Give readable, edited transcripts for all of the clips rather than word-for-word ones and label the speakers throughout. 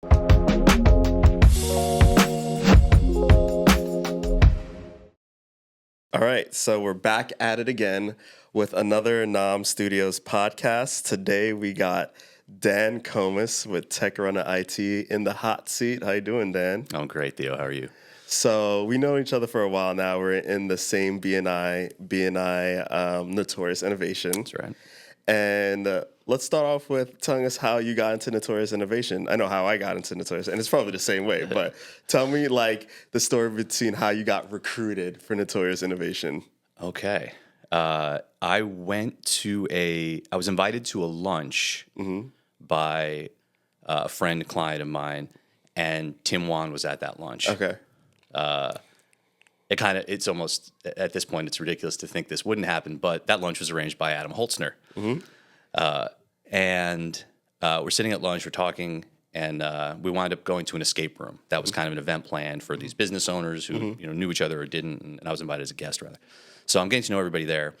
Speaker 1: All right, so we're back at it again with another NOM Studios podcast. Today we got Dan Komis with Tech Runner IT in the hot seat. How you doing, Dan?
Speaker 2: I'm great, Theo. How are you?
Speaker 1: So we know each other for a while now. We're in the same BNI Notorious Innovation.
Speaker 2: That's right.
Speaker 1: And let's start off with telling us how you got into Notorious Innovation. I know how I got into Notorious, and it's probably the same way, but tell me like the story between how you got recruited for Notorious Innovation.
Speaker 2: Okay. I was invited to a lunch by a friend, client of mine, and Tim Wan was at that lunch.
Speaker 1: Okay.
Speaker 2: It's almost, at this point, it's ridiculous to think this wouldn't happen, but that lunch was arranged by Adam Holtzner. And we're sitting at lunch, we're talking, and we wound up going to an escape room. That was kind of an event planned for these business owners who knew each other or didn't, and I was invited as a guest, rather. So I'm getting to know everybody there,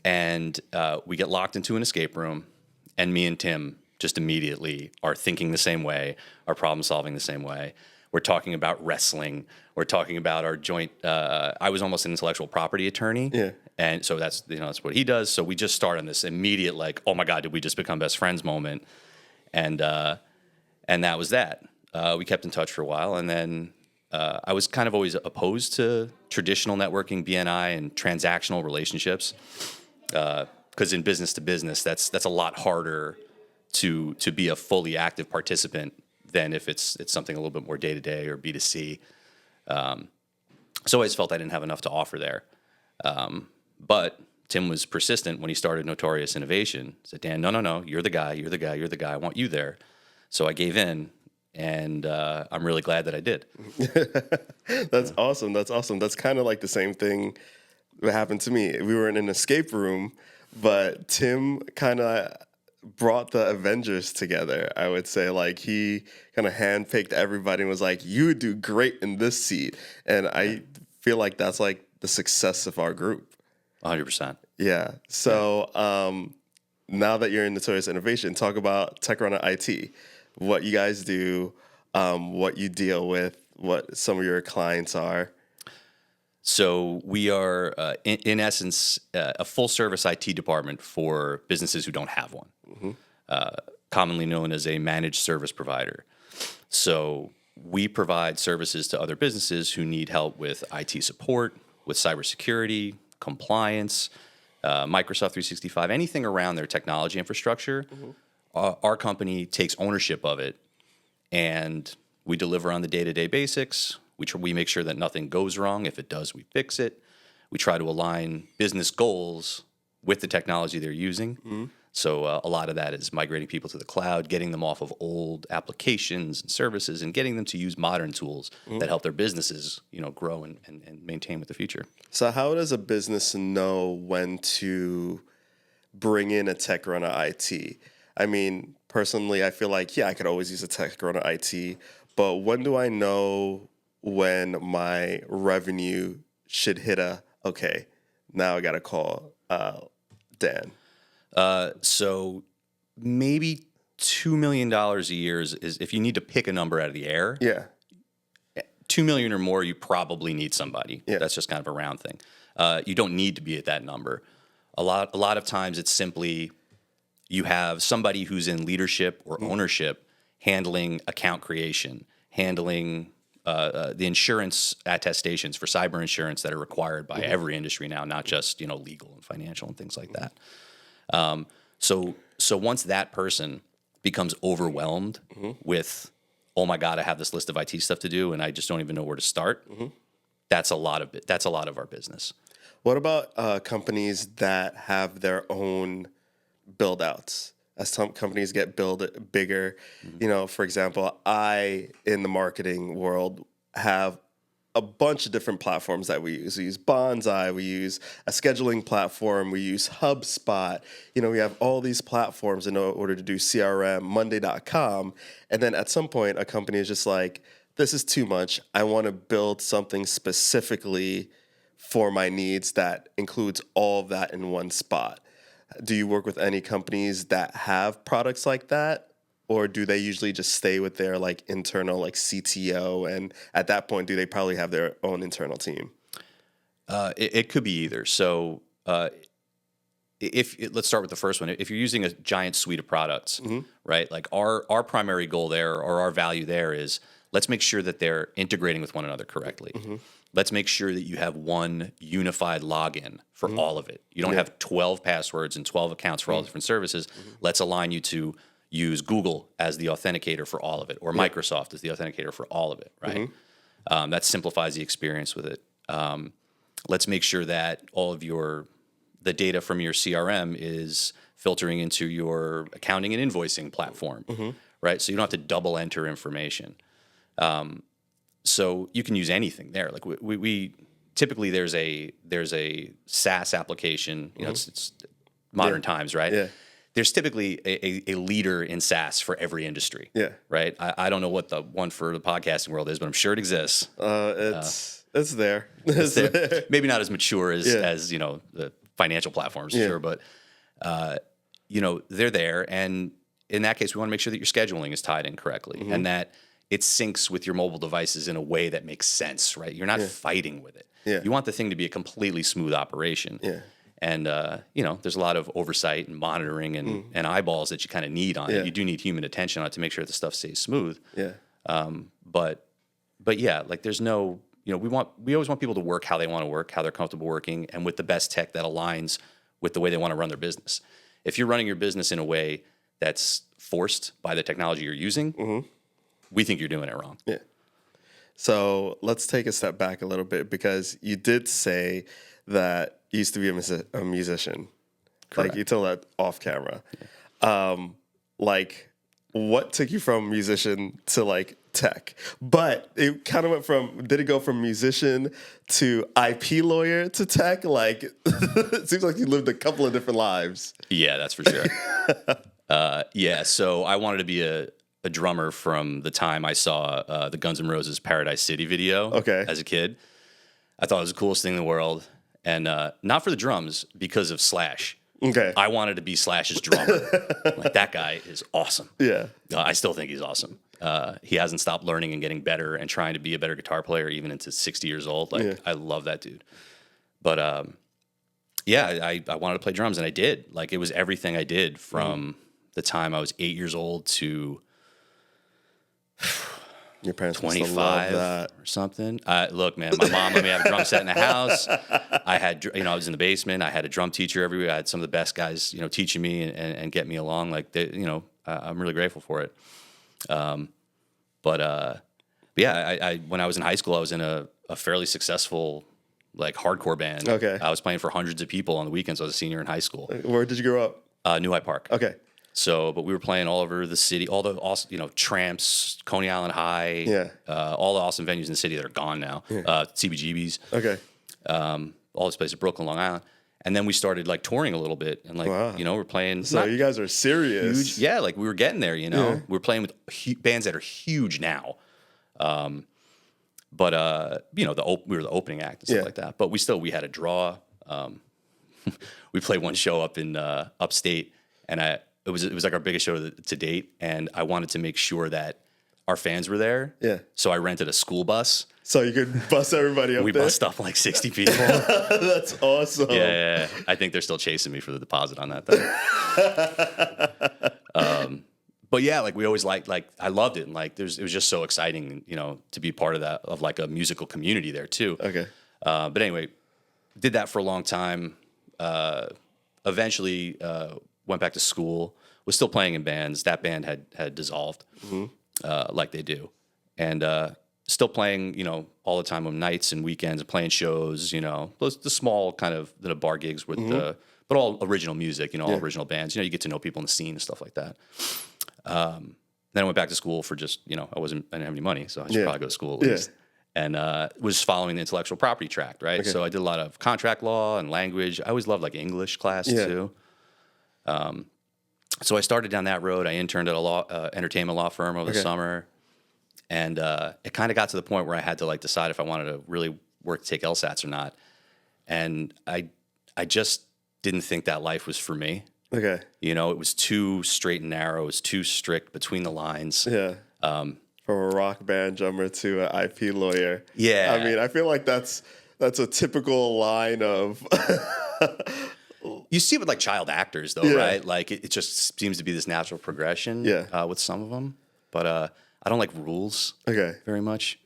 Speaker 2: and we get locked into an escape room, and me and Tim just immediately are thinking the same way, are problem solving the same way. We're talking about wrestling. We're talking about our joint. I was almost an intellectual property attorney, and so that's what he does. So we just start on this immediate like, oh my God, did we just become best friends moment? And that was that. We kept in touch for a while, and then I was kind of always opposed to traditional networking, BNI, and transactional relationships, because in business to business, that's a lot harder to be a fully active participant than if it's something a little bit more day-to-day or B2C. So I always felt I didn't have enough to offer there. But Tim was persistent when he started Notorious Innovation. He said, Dan, no, you're the guy, I want you there. So I gave in, and I'm really glad that I did.
Speaker 1: That's awesome. That's kind of like the same thing that happened to me. We were in an escape room, but Tim kind of brought the Avengers together. I would say like he kind of handpicked everybody and was like, you do great in this seat. And I feel like that's like the success of our group.
Speaker 2: 100%.
Speaker 1: Yeah. So now that you're in Notorious Innovation, talk about Tech Runner IT, what you guys do, what you deal with, what some of your clients are.
Speaker 2: So we are, in essence, a full-service IT department for businesses who don't have one, commonly known as a managed service provider. So we provide services to other businesses who need help with IT support, with cybersecurity, compliance, Microsoft 365, anything around their technology infrastructure. Our company takes ownership of it, and we deliver on the day-to-day basics. We make sure that nothing goes wrong. If it does, we fix it. We try to align business goals with the technology they're using. So a lot of that is migrating people to the cloud, getting them off of old applications and services, and getting them to use modern tools that help their businesses, grow and maintain with the future.
Speaker 1: So how does a business know when to bring in a Tech Runner IT? I mean, personally, I feel like, I could always use a Tech Runner IT, but when do I know when my revenue should hit okay, now I got to call Dan?
Speaker 2: So maybe $2 million a year is if you need to pick a number out of the air.
Speaker 1: Yeah.
Speaker 2: 2 million or more, you probably need somebody.
Speaker 1: Yeah.
Speaker 2: That's just kind of a round thing. You don't need to be at that number. A lot of times it's simply you have somebody who's in leadership or ownership handling account creation, handling the insurance attestations for cyber insurance that are required by every industry now, not just legal and financial and things like that. So once that person becomes overwhelmed with, oh my God, I have this list of IT stuff to do and I just don't even know where to start. That's a lot of it. That's a lot of our business.
Speaker 1: What about companies that have their own build outs? As some companies get bigger, for example, I, in the marketing world, have a bunch of different platforms that we use. We use Bonsai, we use a scheduling platform, we use HubSpot. We have all these platforms in order to do CRM, Monday.com. And then at some point, a company is just like, this is too much. I want to build something specifically for my needs that includes all of that in one spot. Do you work with any companies that have products like that? or do they usually just stay with their like internal like CTO? And at that point, do they probably have their own internal team?
Speaker 2: It could be either. So let's start with the first one. If you're using a giant suite of products, right? Like our primary goal there, or our value there, is let's make sure that they're integrating with one another correctly. Let's make sure that you have one unified login for all of it. You don't have 12 passwords and 12 accounts for all different services. Let's align you to use Google as the authenticator for all of it, or Microsoft as the authenticator for all of it, right? That simplifies the experience with it. Let's make sure that all of the data from your CRM is filtering into your accounting and invoicing platform, right? So you don't have to double enter information. So you can use anything there. Like we typically there's a SaaS application. You know, it's modern times, right? Yeah. There's typically a leader in SaaS for every industry. Yeah. Right. I don't know what the one for the podcasting world is, but I'm sure it exists.
Speaker 1: It's there.
Speaker 2: It's there. Maybe not as mature as the financial platforms, sure, but they're there. And in that case, we want to make sure that your scheduling is tied in correctly and that it syncs with your mobile devices in a way that makes sense, right? You're not fighting with it. Yeah. You want the thing to be a completely smooth operation. Yeah. And, there's a lot of oversight and monitoring and eyeballs that you kind of need on it. You do need human attention on it to make sure the stuff stays smooth. Yeah. But yeah, like there's no, we always want people to work how they want to work, how they're comfortable working, and with the best tech that aligns with the way they want to run their business. If you're running your business in a way that's forced by the technology you're using, we think you're doing it wrong. Yeah.
Speaker 1: So let's take a step back a little bit, because you did say that you used to be a musician. Correct. Like you told that off camera. Yeah. What took you from musician to like tech? But it kind of did it go from musician to IP lawyer to tech? Like, it seems like you lived a couple of different lives.
Speaker 2: Yeah, that's for sure. So I wanted to be a drummer from the time I saw the Guns N' Roses Paradise City video as a kid. I thought it was the coolest thing in the world. And not for the drums, because of Slash. Okay. I wanted to be Slash's drummer. Like, that guy is awesome. Yeah. I still think he's awesome. He hasn't stopped learning and getting better and trying to be a better guitar player even into 60 years old. Like, I love that dude. But, I wanted to play drums, and I did. Like, it was everything I did from the time I was 8 years old to
Speaker 1: your parents
Speaker 2: 25 or something. Look, man, my mom let me have a drum set in the house. I was in the basement. I had a drum teacher every week. I had some of the best guys, teaching me and get me along. Like, I'm really grateful for it. When I was in high school, I was in a fairly successful, like, hardcore band. Okay. I was playing for hundreds of people on the weekends. I was a senior in high school.
Speaker 1: Where did you grow up?
Speaker 2: New Hyde Park.
Speaker 1: Okay.
Speaker 2: So, but we were playing all over the city, all the Tramps, Coney Island High, all the awesome venues in the city that are gone now. CBGB's. Okay. All this places, Brooklyn, Long Island. And then we started like touring a little bit, and we're playing.
Speaker 1: So you guys are serious.
Speaker 2: Huge, like we were getting there, Yeah. We were playing with bands that are huge now. We were the opening act and stuff like that. But we had a draw. We played one show up in upstate, and it was like our biggest show to date, and I wanted to make sure that our fans were there. Yeah. So I rented a school bus.
Speaker 1: So you could bus everybody up.
Speaker 2: We bussed up like 60 people.
Speaker 1: That's awesome.
Speaker 2: Yeah. I think they're still chasing me for the deposit on that thing. But yeah, like we always liked, like I loved it, and like it was just so exciting, to be part of that, of like a musical community there too. Okay. But anyway, did that for a long time. Eventually went back to school. Was still playing in bands. That band had dissolved, like they do, and still playing, all the time on nights and weekends, and playing shows. The small kind of bar gigs with but all original music. All original bands. You get to know people in the scene and stuff like that. Then I went back to school for just I didn't have any money, so I should probably go to school at least. And was following the intellectual property track, right? Okay. So I did a lot of contract law and language. I always loved like English class too. So I started down that road. I interned at a entertainment law firm over the summer, and it kind of got to the point where I had to like decide if I wanted to really work to take LSATs or not. And I just didn't think that life was for me.
Speaker 1: Okay.
Speaker 2: You know, it was too straight and narrow. It was too strict between the lines.
Speaker 1: Yeah. From a rock band drummer to an IP lawyer.
Speaker 2: Yeah.
Speaker 1: I mean, I feel like that's a typical line of.
Speaker 2: You see it with like child actors, though,
Speaker 1: Yeah.
Speaker 2: right? Like it just seems to be this natural progression with some of them. But I don't like rules very much.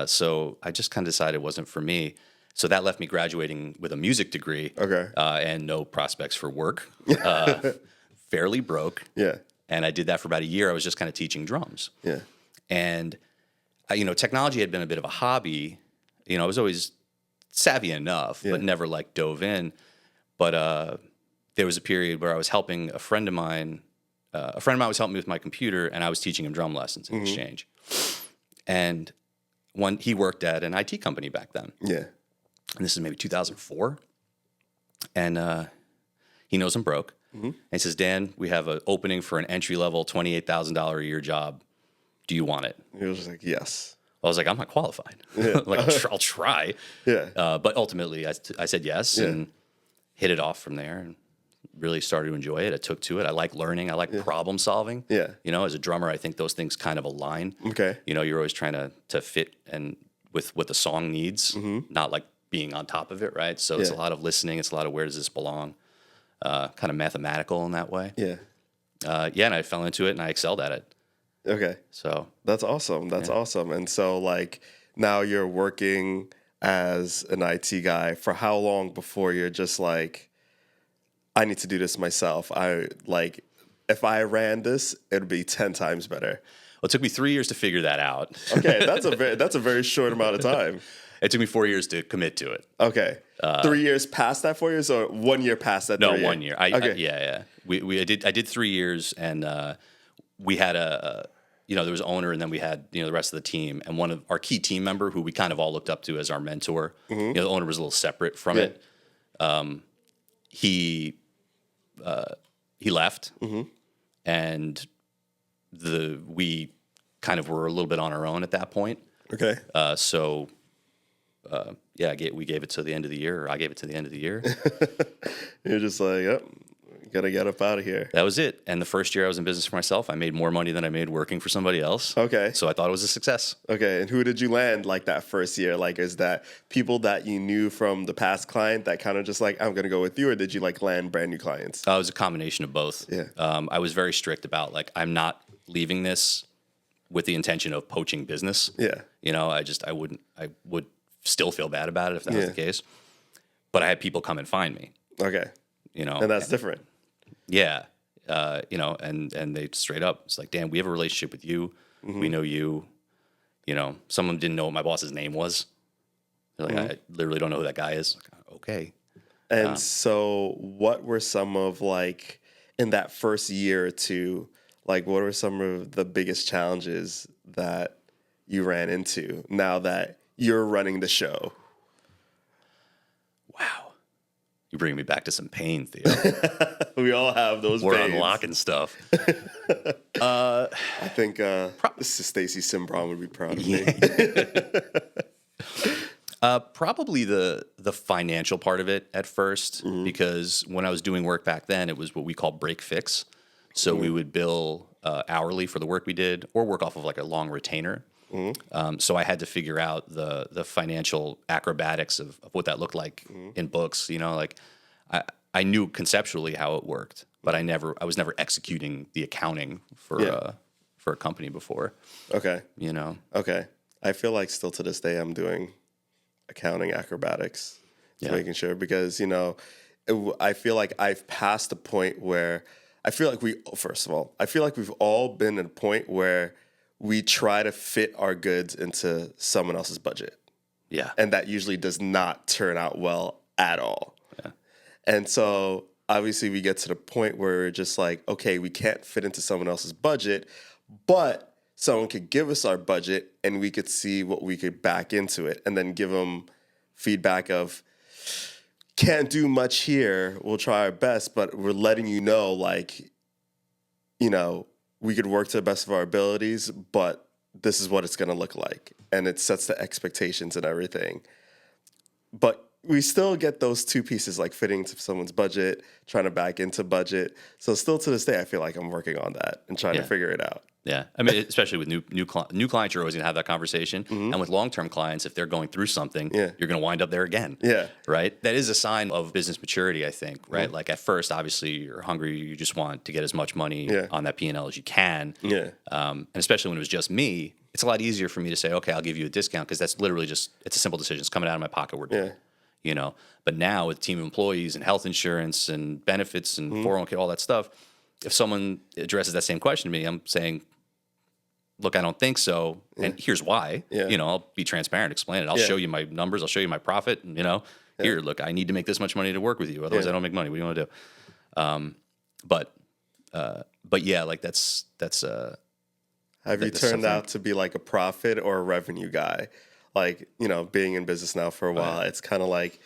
Speaker 2: So I just kind of decided it wasn't for me. So that left me graduating with a music degree and no prospects for work. Fairly broke.
Speaker 1: Yeah.
Speaker 2: And I did that for about a year. I was just kind of teaching drums.
Speaker 1: Yeah.
Speaker 2: And, technology had been a bit of a hobby. You know, I was always savvy enough, but never like dove in. But there was a period where I was helping a friend of mine. A friend of mine was helping me with my computer, and I was teaching him drum lessons in exchange. And he worked at an IT company back then.
Speaker 1: Yeah.
Speaker 2: And this is maybe 2004. And he knows I'm broke. And he says, Dan, we have an opening for an entry-level $28,000 a year job. Do you want it?
Speaker 1: He was just like, yes.
Speaker 2: I was like, I'm not qualified. Like, I'll try.
Speaker 1: Yeah.
Speaker 2: But ultimately, I said yes and hit it off from there and really started to enjoy it. I took to it. I like learning. I like problem solving.
Speaker 1: Yeah.
Speaker 2: You know, as a drummer, I think those things kind of align.
Speaker 1: Okay.
Speaker 2: You know, you're always trying to fit and with what the song needs, not like being on top of it, right? So it's a lot of listening. It's a lot of where does this belong? Kind of mathematical in that way.
Speaker 1: Yeah.
Speaker 2: And I fell into it and I excelled at it.
Speaker 1: Okay.
Speaker 2: So
Speaker 1: that's awesome. That's awesome. And so like now you're working as an IT guy for how long before you're just like, I need to do this myself. If I ran this, it'd be 10 times better.
Speaker 2: Well, it took me 3 years to figure that out.
Speaker 1: Okay, that's a very short amount of time.
Speaker 2: It took me 4 years to commit to it.
Speaker 1: Okay, 3 years past that 4 years, or 1 year past that?
Speaker 2: No,
Speaker 1: 3 years?
Speaker 2: 1 year. I did 3 years, and we had there was an owner, and then we had the rest of the team, and one of our key team member who we kind of all looked up to as our mentor. The owner was a little separate from it. He left, and we kind of were a little bit on our own at that point.
Speaker 1: Okay.
Speaker 2: We gave it to the end of the year, or I gave it to the end of the year.
Speaker 1: You're just like, yep, gotta get up out of here.
Speaker 2: That was it. And the first year I was in business for myself, I made more money than I made working for somebody else.
Speaker 1: Okay.
Speaker 2: So I thought it was a success.
Speaker 1: Okay. And who did you land like that first year? Like, is that people that you knew from the past client that kind of just like, I'm going to go with you? Or did you like land brand new clients?
Speaker 2: It was a combination of both.
Speaker 1: Yeah.
Speaker 2: I was very strict about like, I'm not leaving this with the intention of poaching business.
Speaker 1: Yeah.
Speaker 2: I would still feel bad about it if that was the case. But I had people come and find me. Okay.
Speaker 1: And that's different.
Speaker 2: Yeah. And they straight up, it's like, Dan, we have a relationship with you. We know you. Some of them didn't know what my boss's name was. They're like, I literally don't know who that guy is. Like, okay.
Speaker 1: And so what were some of like, in that first year or two, like what were some of the biggest challenges that you ran into now that you're running the show?
Speaker 2: Wow. You bring me back to some pain, Theo.
Speaker 1: We all have those
Speaker 2: We're
Speaker 1: pains.
Speaker 2: unlocking stuff.
Speaker 1: I think this is Stacy Simbron would be proud of me.
Speaker 2: Probably the financial part of it at first, because when I was doing work back then, it was what we call break fix. So we would bill hourly for the work we did, or work off of like a long retainer. So I had to figure out the financial acrobatics of what that looked like in books. Like I knew conceptually how it worked, but I was never executing the accounting for a company before.
Speaker 1: Okay.
Speaker 2: Okay.
Speaker 1: I feel like still to this day I'm doing accounting acrobatics, making sure, because I feel like I've passed the point where I feel like we've all been at a point where we try to fit our goods into someone else's budget.
Speaker 2: Yeah.
Speaker 1: And that usually does not turn out well at all.
Speaker 2: Yeah.
Speaker 1: And so obviously we get to the point where we're just like, okay, we can't fit into someone else's budget, but someone could give us our budget and we could see what we could back into it and then give them feedback of, can't do much here. We'll try our best, but we're letting you know, like, we could work to the best of our abilities, but this is what it's going to look like. And it sets the expectations and everything. But we still get those two pieces, like fitting into someone's budget, trying to back into budget. So still to this day, I feel like I'm working on that and trying to figure it out.
Speaker 2: Yeah, I mean, especially with new clients, you're always gonna have that conversation. And with long-term clients, if they're going through something, you're gonna wind up there again.
Speaker 1: Yeah.
Speaker 2: Right. That is a sign of business maturity, I think. Right. Like at first, obviously, you're hungry. You just want to get as much money on that P&L as you can.
Speaker 1: Yeah.
Speaker 2: And especially when it was just me, it's a lot easier for me to say, okay, I'll give you a discount because that's literally just it's a simple decision. It's coming out of my pocket. We're doing. You know. But now with a team of employees and health insurance and benefits and 401k, all that stuff, if someone addresses that same question to me, I'm saying, look, I don't think so. And here's why. You know, I'll be transparent, explain it. I'll show you my numbers. I'll show you my profit. And, you know, here, look, I need to make this much money to work with you. Otherwise, I don't make money. What do you want to do? But yeah, like that's.
Speaker 1: Have you turned out to be like a profit or a revenue guy? Like, you know, being in business now for a while, it's kind of like,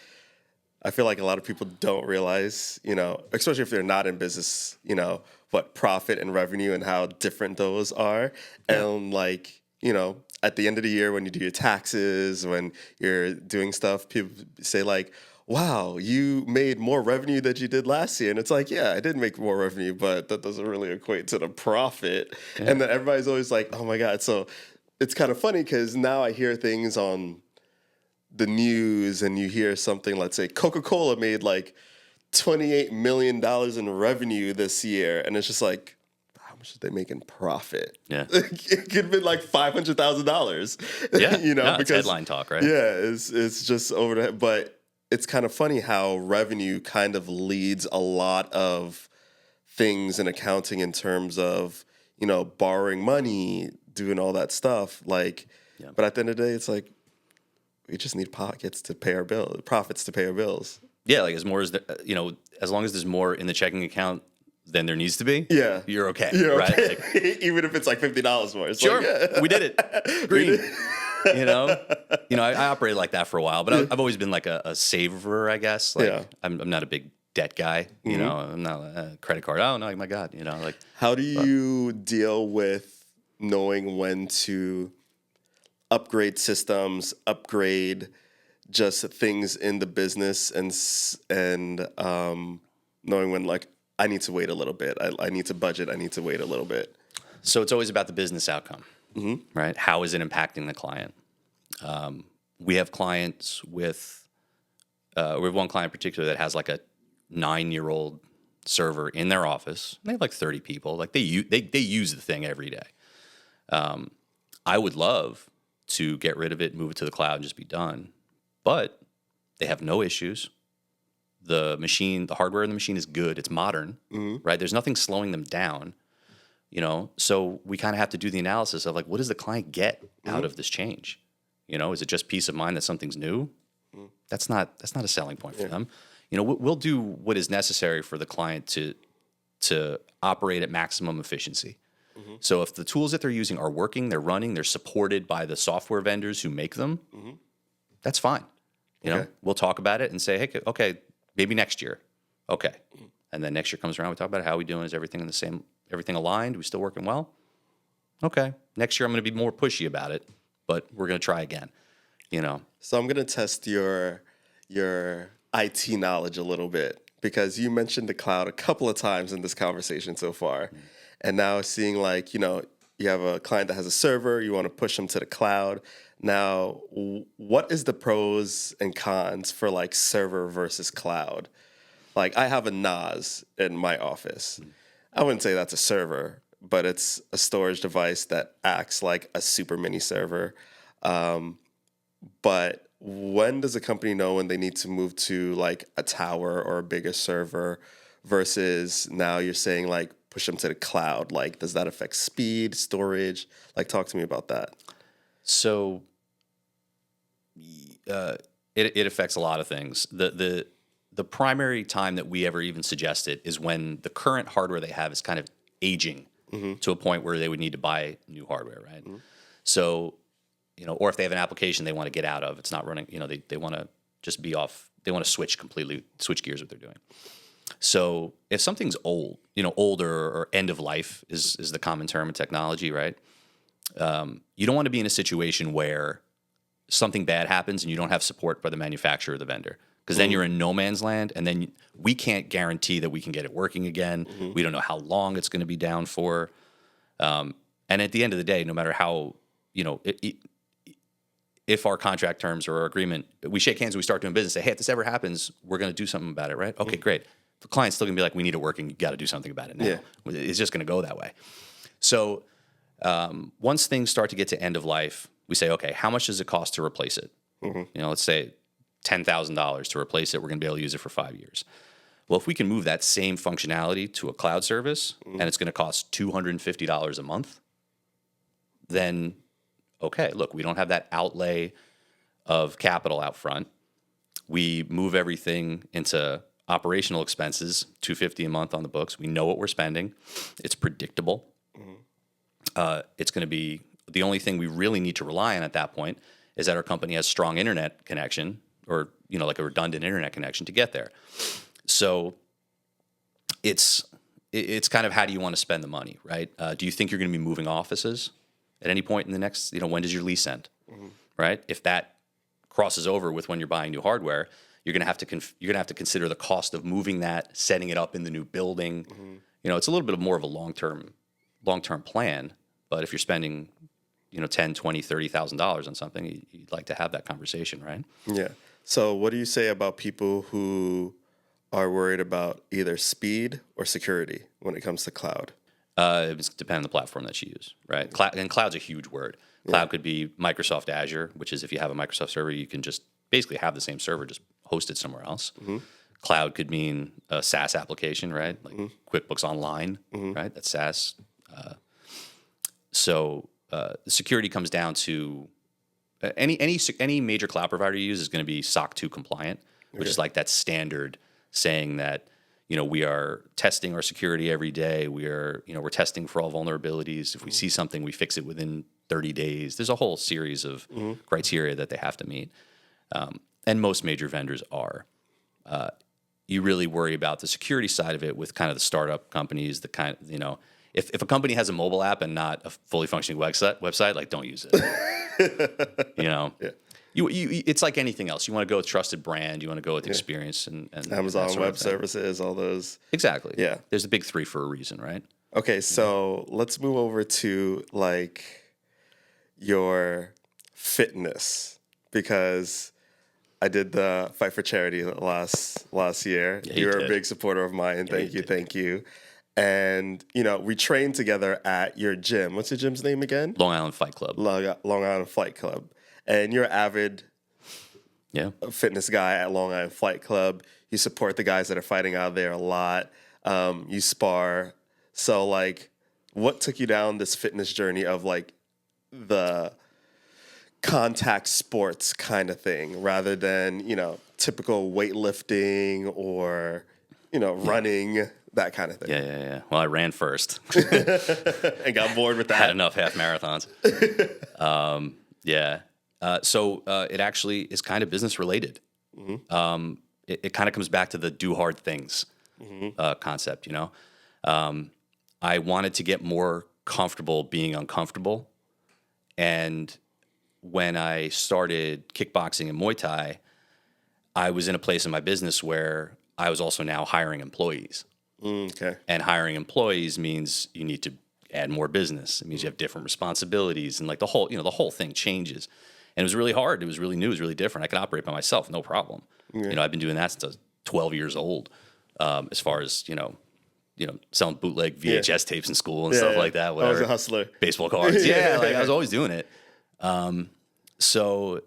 Speaker 1: I feel like a lot of people don't realize, you know, especially if they're not in business, you know, what profit and revenue and how different those are. And like, you know, at the end of the year when you do your taxes, when you're doing stuff, people say like, wow, you made more revenue than you did last year. And it's like, yeah, I did make more revenue, but that doesn't really equate to the profit. And then everybody's always like, oh my God. So it's kind of funny because now I hear things on the news and you hear something, let's say Coca-Cola made like $28 million in revenue this year. And it's just like, how much did they make in profit?
Speaker 2: Yeah.
Speaker 1: It could have been like $500,000.
Speaker 2: Yeah.
Speaker 1: You know,
Speaker 2: no, it's
Speaker 1: because
Speaker 2: headline talk, right?
Speaker 1: Yeah, it's just over the head. But it's kind of funny how revenue kind of leads a lot of things in accounting in terms of, you know, borrowing money, doing all that stuff. Like, but at the end of the day, it's like, we just need pockets to pay our bills, profits to pay our bills.
Speaker 2: Yeah, like as more as you know, as long as there's more in the checking account than there needs to be.
Speaker 1: Yeah,
Speaker 2: you're okay.
Speaker 1: You're
Speaker 2: right?
Speaker 1: okay.
Speaker 2: Like,
Speaker 1: even if it's like $50 more. It's
Speaker 2: sure,
Speaker 1: like,
Speaker 2: we did it. Green. You know, I operated like that for a while, but I've always been like a saver, I guess. Like I'm not a big debt guy. You know, I'm not a credit card. Oh no, my God. You know, like
Speaker 1: how do you deal with knowing when to upgrade systems, upgrade just things in the business, and knowing when like I need to wait a little bit, I need to budget, I need to wait a little bit.
Speaker 2: So it's always about the business outcome, right? How is it impacting the client? We have clients with we have one client in particular that has like a 9-year-old server in their office. They have like 30 people. Like they use the thing every day. I would love to get rid of it, move it to the cloud, and just be done. But they have no issues. The hardware in the machine is good. It's modern, right? There's nothing slowing them down, you know? So we kind of have to do the analysis of like, what does the client get out of this change? You know, is it just peace of mind that something's new? That's not a selling point for them. You know, we'll do what is necessary for the client to operate at maximum efficiency. So if the tools that they're using are working, they're running, they're supported by the software vendors who make them, that's fine. You know, we'll talk about it and say, hey, okay, maybe next year. Okay. And then next year comes around, we talk about how we doing? Is everything everything aligned? We still working well? Okay. Next year I'm going to be more pushy about it, but we're going to try again, you know.
Speaker 1: So I'm going to test your IT knowledge a little bit because you mentioned the cloud a couple of times in this conversation so far. And now seeing like, you know, you have a client that has a server, you want to push them to the cloud. Now, what is the pros and cons for like server versus cloud? Like I have a NAS in my office. I wouldn't say that's a server, but it's a storage device that acts like a super mini server. But when does a company know when they need to move to like a tower or a bigger server versus now you're saying like push them to the cloud? Like, does that affect speed, storage? Like, talk to me about that.
Speaker 2: So it affects a lot of things. The primary time that we ever even suggest it is when the current hardware they have is kind of aging to a point where they would need to buy new hardware, right? So, you know, or if they have an application they want to get out of, it's not running, you know, they want to just be off, they want to switch gears what they're doing. So if something's old, you know, older or end of life is the common term in technology, right? You don't want to be in a situation where something bad happens and you don't have support by the manufacturer or the vendor. Because then you're in no man's land, and then we can't guarantee that we can get it working again. We don't know how long it's going to be down for. And at the end of the day, no matter how, if our contract terms or our agreement, we shake hands and we start doing business, say, hey, if this ever happens, we're going to do something about it, right? Okay, great. The client's still going to be like, we need it working. You got to do something about it now. Yeah. It's just going to go that way. So once things start to get to end of life, we say, okay, how much does it cost to replace it? Let's say $10,000 to replace it. We're going to be able to use it for 5 years. Well, if we can move that same functionality to a cloud service and it's going to cost $250 a month, then, okay, look, we don't have that outlay of capital out front. We move everything into operational expenses, $250 a month on the books. We know what we're spending. It's predictable. It's going to be the only thing we really need to rely on at that point is that our company has strong internet connection or, like a redundant internet connection to get there. So it's kind of how do you want to spend the money, right? Do you think you're going to be moving offices at any point in the next, when does your lease end, right? If that crosses over with when you're buying new hardware, you're going to have to consider the cost of moving that, setting it up in the new building. It's a little bit more of a long-term plan. But if you're spending, $10,000, $20,000, $30,000 on something, you'd like to have that conversation, right?
Speaker 1: Yeah. So what do you say about people who are worried about either speed or security when it comes to cloud?
Speaker 2: It depends on the platform that you use, right? And cloud's a huge word. Cloud could be Microsoft Azure, which is if you have a Microsoft server, you can just basically have the same server, just host it somewhere else. Cloud could mean a SaaS application, right? Like QuickBooks Online, right? That's SaaS. So the security comes down to any major cloud provider you use is going to be SOC 2 compliant, which is like that standard saying that we are testing our security every day. We're testing for all vulnerabilities. If we see something, we fix it within 30 days. There's a whole series of criteria that they have to meet, and most major vendors are. You really worry about the security side of it with kind of the startup companies. The kind of, if a company has a mobile app and not a fully functioning website, like don't use it. Yeah. It's like anything else. You want to go with trusted brand. You want to go with experience and
Speaker 1: Amazon Web Services, all those.
Speaker 2: Exactly.
Speaker 1: Yeah.
Speaker 2: There's the big three for a reason, right?
Speaker 1: Okay, so let's move over to like your fitness, because I did the Fight for Charity last year.
Speaker 2: Yeah,
Speaker 1: You're a big supporter of mine. Thank you. And, we trained together at your gym. What's your gym's name again?
Speaker 2: Long Island Fight Club.
Speaker 1: Long Island Fight Club. And you're an avid fitness guy at Long Island Fight Club. You support the guys that are fighting out there a lot. You spar. So, like, what took you down this fitness journey of, like, the contact sports kind of thing rather than, typical weightlifting or, running, that kind of thing?
Speaker 2: Yeah. Well, I ran first.
Speaker 1: And got bored with that.
Speaker 2: Had enough half marathons. So it actually is kind of business related. It kind of comes back to the do hard things concept, I wanted to get more comfortable being uncomfortable. And when I started kickboxing and Muay Thai, I was in a place in my business where I was also now hiring employees.
Speaker 1: Okay.
Speaker 2: And hiring employees means you need to add more business. It means you have different responsibilities, and like the whole thing changes. And it was really hard. It was really new. It was really different. I could operate by myself, no problem. Yeah. I've been doing that since I was 12 years old. As far as selling bootleg VHS tapes in school and stuff like that. Whatever.
Speaker 1: I was a hustler.
Speaker 2: Baseball cards. I was always doing it. So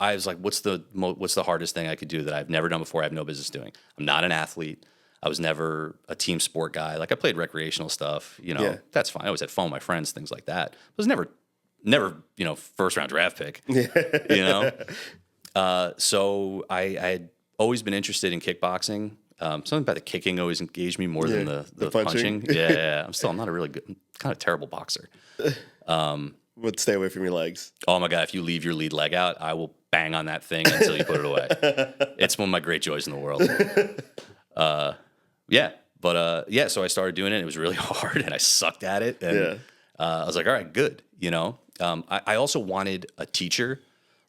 Speaker 2: I was like, what's the hardest thing I could do that I've never done before? I have no business doing. I'm not an athlete. I was never a team sport guy. Like I played recreational stuff. That's fine. I always had fun with my friends, things like that. I was never first round draft pick. So I had always been interested in kickboxing. Something about the kicking always engaged me more than the punching. Yeah. I'm not a really good, kind of terrible boxer.
Speaker 1: Would stay away from your legs.
Speaker 2: Oh my God. If you leave your lead leg out, I will bang on that thing until you put it away. It's one of my great joys in the world. So I started doing it. It was really hard and I sucked at it. And I was like, all right, good. I also wanted a teacher,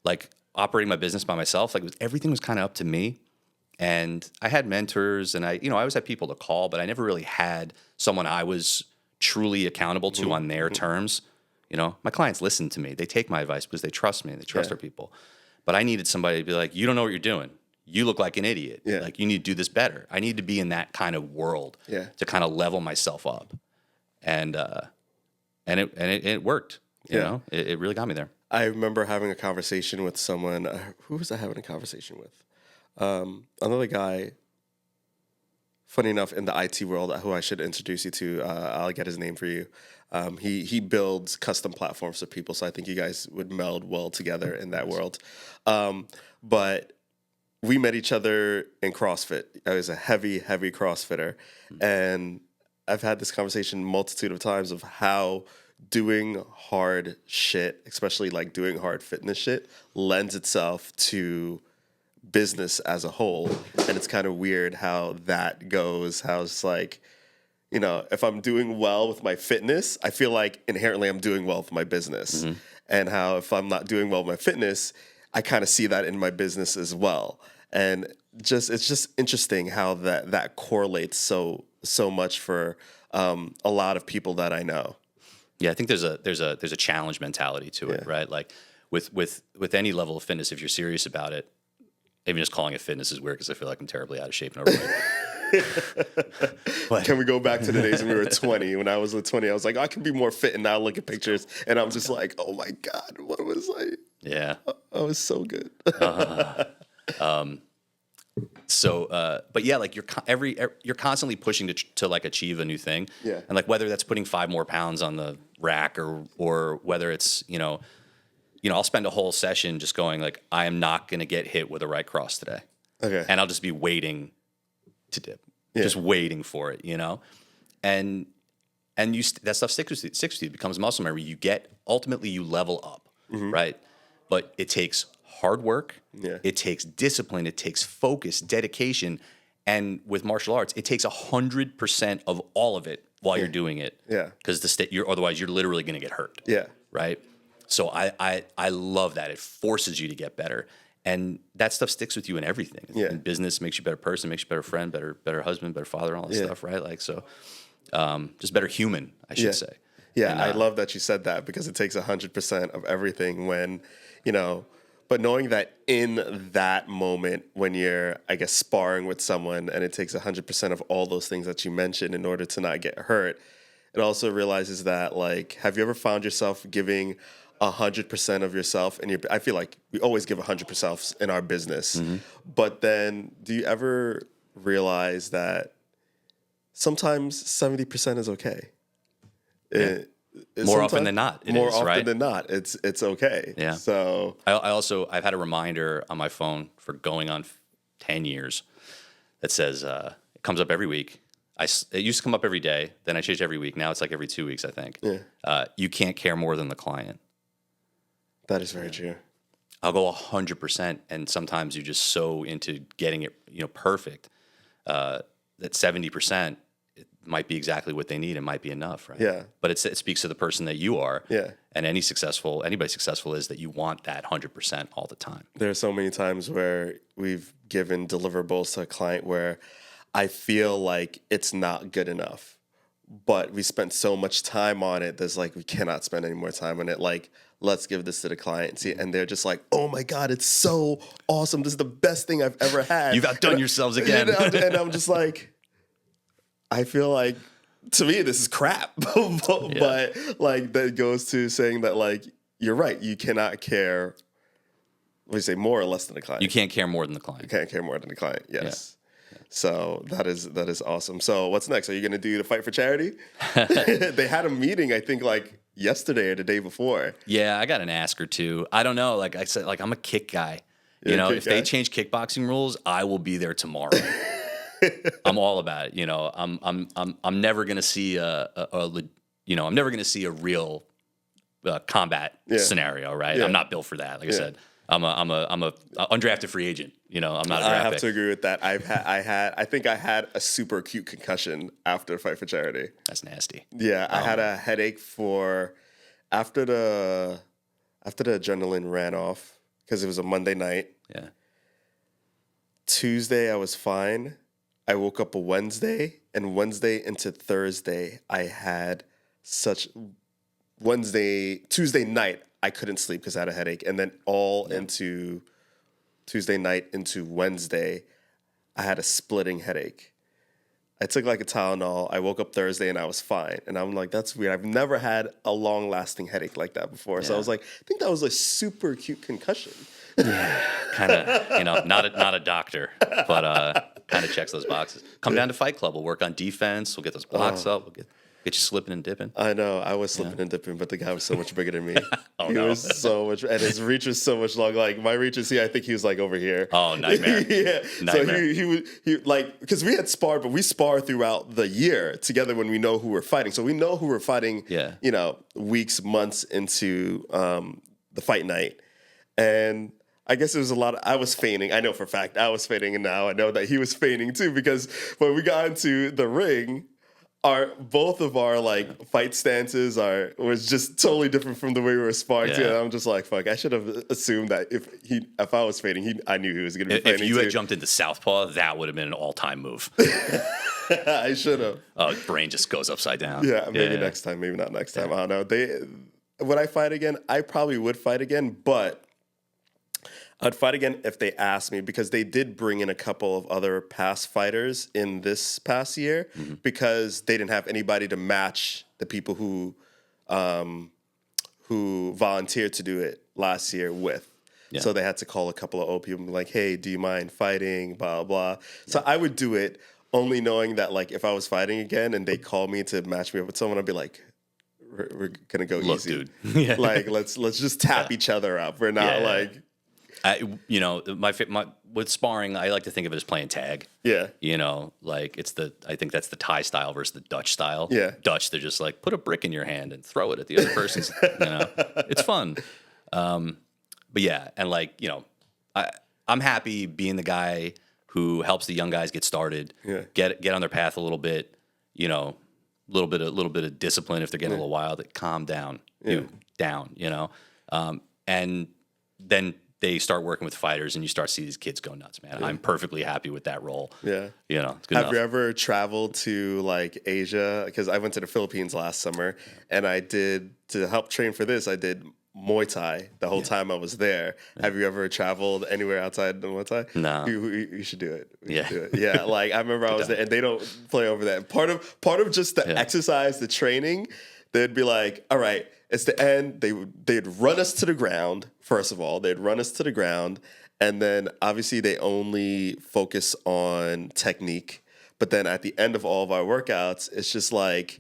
Speaker 2: like operating my business by myself. Like everything was kind of up to me. And I had mentors and I always had people to call, but I never really had someone I was truly accountable to on their terms. My clients listen to me. They take my advice because they trust me. They trust their people. But I needed somebody to be like, you don't know what you're doing. You look like an idiot.
Speaker 1: Yeah.
Speaker 2: Like you need to do this better. I need to be in that kind of world to kind of level myself up. And it worked. You know, it really got me there.
Speaker 1: I remember having a conversation with someone. Who was I having a conversation with? Another guy, funny enough, in the IT world, who I should introduce you to. I'll get his name for you. He builds custom platforms for people, so I think you guys would meld well together in that world. But we met each other in CrossFit. I was a heavy CrossFitter, and I've had this conversation multitude of times of how doing hard shit, especially like doing hard fitness shit, lends itself to business as a whole. And it's kind of weird how that goes, how it's like, if I'm doing well with my fitness, I feel like inherently I'm doing well with my business. And how if I'm not doing well with my fitness, I kind of see that in my business as well. And it's just interesting how that correlates so much for a lot of people that I know.
Speaker 2: Yeah, I think there's a challenge mentality to it, right? Like with any level of fitness, if you're serious about it, even just calling it fitness is weird because I feel like I'm terribly out of shape and overweight. But
Speaker 1: can we go back to the days when we were 20? When I was 20, I was like, I could be more fit, and now I look at pictures, and I'm just like, oh my God, what was I?
Speaker 2: Yeah.
Speaker 1: I was so good.
Speaker 2: But yeah, like you're constantly pushing to like achieve a new thing.
Speaker 1: Yeah.
Speaker 2: And like whether that's putting 5 more pounds on the rack or whether it's, I'll spend a whole session just going like, I am not going to get hit with a right cross today.
Speaker 1: Okay.
Speaker 2: And I'll just be waiting to dip, just waiting for it, and that stuff sticks with you. It becomes muscle memory. Ultimately you level up, right? But it takes hard work.
Speaker 1: Yeah.
Speaker 2: It takes discipline. It takes focus, dedication. And with martial arts, it takes 100% of all of it while you're doing it.
Speaker 1: Yeah.
Speaker 2: Because otherwise you're literally going to get hurt.
Speaker 1: Yeah.
Speaker 2: Right. So I love that. It forces you to get better. And that stuff sticks with you in everything.
Speaker 1: Yeah.
Speaker 2: In business, makes you a better person, makes you a better friend, better husband, better father, all that stuff, right? Like, so just better human, I should say.
Speaker 1: Yeah,
Speaker 2: And,
Speaker 1: I love that you said that because it takes 100% of everything when, but knowing that in that moment when you're, I guess, sparring with someone and it takes 100% of all those things that you mentioned in order to not get hurt, it also realizes that, like, have you ever found yourself giving 100% of yourself? And I feel like we always give 100% in our business, but then do you ever realize that sometimes 70% is okay?
Speaker 2: More often than not, it
Speaker 1: more
Speaker 2: is,
Speaker 1: often
Speaker 2: right?
Speaker 1: than not, it's okay.
Speaker 2: Yeah.
Speaker 1: So
Speaker 2: I've had a reminder on my phone for going on 10 years that says it comes up every week. It used to come up every day. Then I changed every week. Now it's like every 2 weeks, I think.
Speaker 1: Yeah.
Speaker 2: You can't care more than the client.
Speaker 1: That is very true.
Speaker 2: I'll go 100%, and sometimes you're just so into getting it, perfect that 70% it might be exactly what they need. It might be enough, right?
Speaker 1: Yeah.
Speaker 2: But it speaks to the person that you are.
Speaker 1: Yeah.
Speaker 2: And anybody successful is that you want that 100% all the time.
Speaker 1: There are so many times where we've given deliverables to a client where I feel like it's not good enough, but we spent so much time on it. There's like, we cannot spend any more time on it. Like, let's give this to the client. See, and they're just like, oh my God, it's so awesome. This is the best thing I've ever had.
Speaker 2: You've outdone yourselves again.
Speaker 1: And I'm just like, I feel like, to me, this is crap. But like, that goes to saying that, like, you're right. You cannot care, what do you say, more or less than the client.
Speaker 2: You can't care more than the client.
Speaker 1: You can't care more than the client. Yes. Yeah. So that is awesome. So what's next? Are you going to do the Fight for Charity? They had a meeting, I think, like yesterday or the day before.
Speaker 2: Yeah, I got an ask or two. I don't know. Like I said, like I'm a kick guy. If they change kickboxing rules, I will be there tomorrow. I'm all about it. I'm never gonna see I'm never gonna see a real combat scenario, right?
Speaker 1: Yeah.
Speaker 2: I'm not built for that. Like I said, I'm a undrafted free agent. I'm not a draft
Speaker 1: I have
Speaker 2: pick.
Speaker 1: to agree with that. I think I had a super acute concussion after Fight for Charity.
Speaker 2: That's nasty.
Speaker 1: Yeah, I had a headache for after the adrenaline ran off, because it was a Monday night.
Speaker 2: Yeah.
Speaker 1: Tuesday I was fine. I woke up a Wednesday, and Wednesday into Thursday I had Tuesday night I couldn't sleep because I had a headache, and then into Tuesday night into Wednesday I had a splitting headache. I took like a Tylenol. I woke up Thursday and I was fine. And I'm like, that's weird. I've never had a long-lasting headache like that before. So I was like, I think that was a super cute concussion.
Speaker 2: Kind of, not a doctor, but kind of checks those boxes. Come down to Fight Club. We'll work on defense. We'll get those blocks up. We'll get you slipping and dipping.
Speaker 1: I know. I was slipping and dipping, but the guy was so much bigger than me. He was so much, and his reach was so much longer. Like my reach is here. I think he was like over here.
Speaker 2: Oh, nightmare.
Speaker 1: Yeah.
Speaker 2: Nightmare.
Speaker 1: So he like, because we had sparred, but we spar throughout the year together when we know who we're fighting. So we know who we're fighting.
Speaker 2: Yeah.
Speaker 1: Weeks, months into the fight night, and I guess it was a lot of, I was feigning. I know for a fact I was feigning, and now I know that he was feigning too, because when we got into the ring, both of our like fight stances was just totally different from the way we were sparring too. And I'm just like, fuck, I should have assumed that if I was feigning, I knew he was gonna be feigning.
Speaker 2: If you had jumped into southpaw, that would have been an all-time move.
Speaker 1: I should have.
Speaker 2: Oh, brain just goes upside down.
Speaker 1: Yeah, maybe next time, maybe not next time. I don't know. Would I fight again? I probably would fight again, but I'd fight again if they asked me, because they did bring in a couple of other past fighters in this past year, because they didn't have anybody to match the people who volunteered to do it last year with. Yeah. So they had to call a couple of old people and be like, hey, do you mind fighting? Blah, blah. So I would do it only knowing that, like, if I was fighting again and they called me to match me up with someone, I'd be like, we're going to go easy. Dude. Like, let's just tap each other up. We're not like... with sparring, I like to think of it as playing tag. Yeah. Like I think that's the Thai style versus the Dutch style. Yeah. Dutch, they're just like, put a brick in your hand and throw it at the other person's, it's fun. But yeah, and like, I'm happy being the guy who helps the young guys get started, get on their path a little bit, a little bit of discipline if they're getting a little wild, calm down, and then they start working with fighters, and you start to see these kids go nuts, man. I'm perfectly happy with that role. Yeah. It's good enough. You ever traveled to like Asia? Because I went to the Philippines last summer, and to help train for this, I did Muay Thai the whole time I was there. Yeah. Have you ever traveled anywhere outside the Muay Thai? No. You should do it. Yeah. Like I remember I was there, and they don't play over that. Part of just the exercise, the training, they'd be like, all right, it's the end. They'd run us to the ground. First of all, they'd run us to the ground, and then obviously they only focus on technique. But then at the end of all of our workouts, it's just like,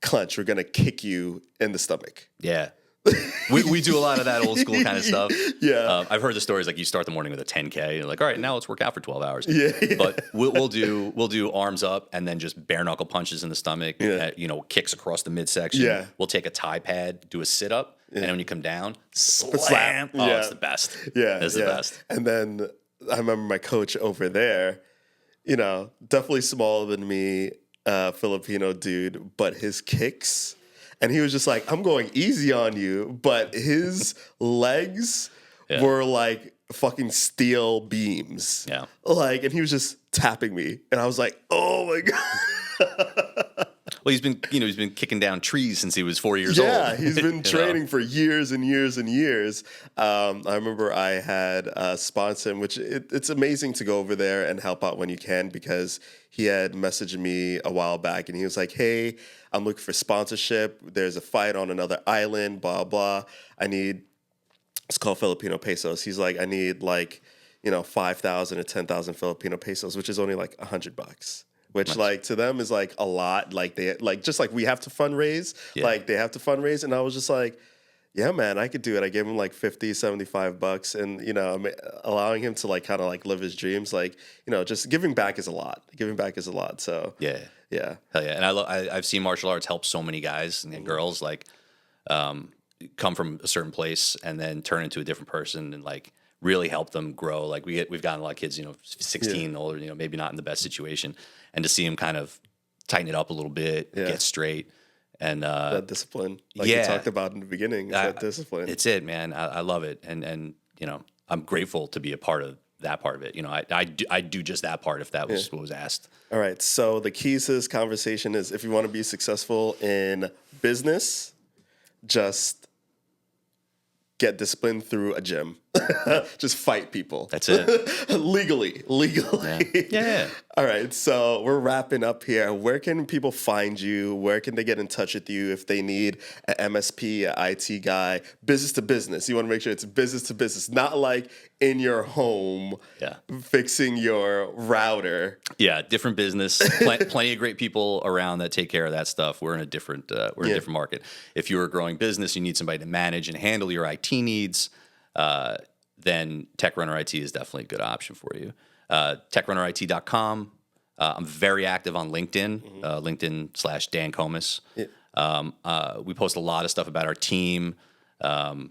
Speaker 1: clench. We're gonna kick you in the stomach.
Speaker 2: Yeah. we do a lot of that old school kind of stuff. Yeah. I've heard the stories like you start the morning with a 10K. You're like, all right, now let's work out for 12 hours. Yeah. But we'll do arms up and then just bare knuckle punches in the stomach. Yeah. Kicks across the midsection. Yeah. We'll take a Thai pad, do a sit up, and then when you come down, slam. Oh, it's the best. Yeah. It's the best.
Speaker 1: And then I remember my coach over there, definitely smaller than me, Filipino dude, but his kicks. And he was just like, I'm going easy on you. But his legs were like fucking steel beams. Yeah. Like, and he was just tapping me. And I was like, oh my God.
Speaker 2: Well, he's been kicking down trees since he was 4 years old.
Speaker 1: Yeah, he's been training for years and years and years. I remember I had sponsored him, which it's amazing to go over there and help out when you can, because he had messaged me a while back and he was like, hey, I'm looking for sponsorship. There's a fight on another island, blah, blah. It's called Filipino pesos. He's like, I need 5,000 or 10,000 Filipino pesos, which is only like $100. Which like to them is like a lot. Like they just like we have to fundraise. Yeah. Like they have to fundraise. And I was just like, yeah, man, I could do it. I gave him like $50, $75 and allowing him to like kind of like live his dreams. Like, just giving back is a lot. So
Speaker 2: yeah. Hell yeah. And I've seen martial arts help so many guys and girls like come from a certain place and then turn into a different person and like really help them grow. Like we've gotten a lot of kids, 16 older, maybe not in the best situation. And to see him kind of tighten it up a little bit, get straight, And
Speaker 1: that discipline, like you talked about in the beginning, is that discipline.
Speaker 2: It's it, man. I love it, and you know, I'm grateful to be a part of that part of it. You know, I do just that part if that was what was asked.
Speaker 1: All right. So the keys to this conversation is, if you want to be successful in business, just get disciplined through a gym. Just fight people.
Speaker 2: That's it.
Speaker 1: Legally.
Speaker 2: Yeah.
Speaker 1: All right. So we're wrapping up here. Where can people find you? Where can they get in touch with you if they need an MSP, an IT guy, business to business? You want to make sure it's business to business, not like in your home fixing your router.
Speaker 2: Yeah, different business. Plenty of great people around that take care of that stuff. We're in a different different market. If you're a growing business, you need somebody to manage and handle your IT needs. Then TechRunner IT is definitely a good option for you. TechRunnerIT.com. I'm very active on LinkedIn, LinkedIn /Dan Komis. We post a lot of stuff about our team. I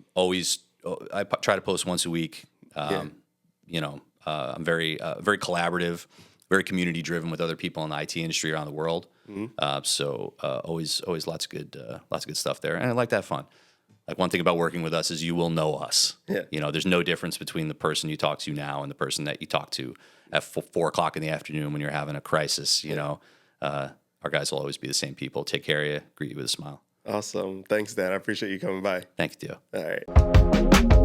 Speaker 2: try to post once a week. You know, I'm very collaborative, very community driven with other people in the IT industry around the world. So always lots of good stuff there, and I like that fun. Like, one thing about working with us is you will know us.
Speaker 1: Yeah.
Speaker 2: You know, there's no difference between the person you talk to now and the person that you talk to at 4 o'clock in the afternoon when you're having a crisis. You know, our guys will always be the same people. Take care of you, greet you with a smile.
Speaker 1: Awesome. Thanks, Dan. I appreciate you coming by.
Speaker 2: Thank you, Theo.
Speaker 1: All right.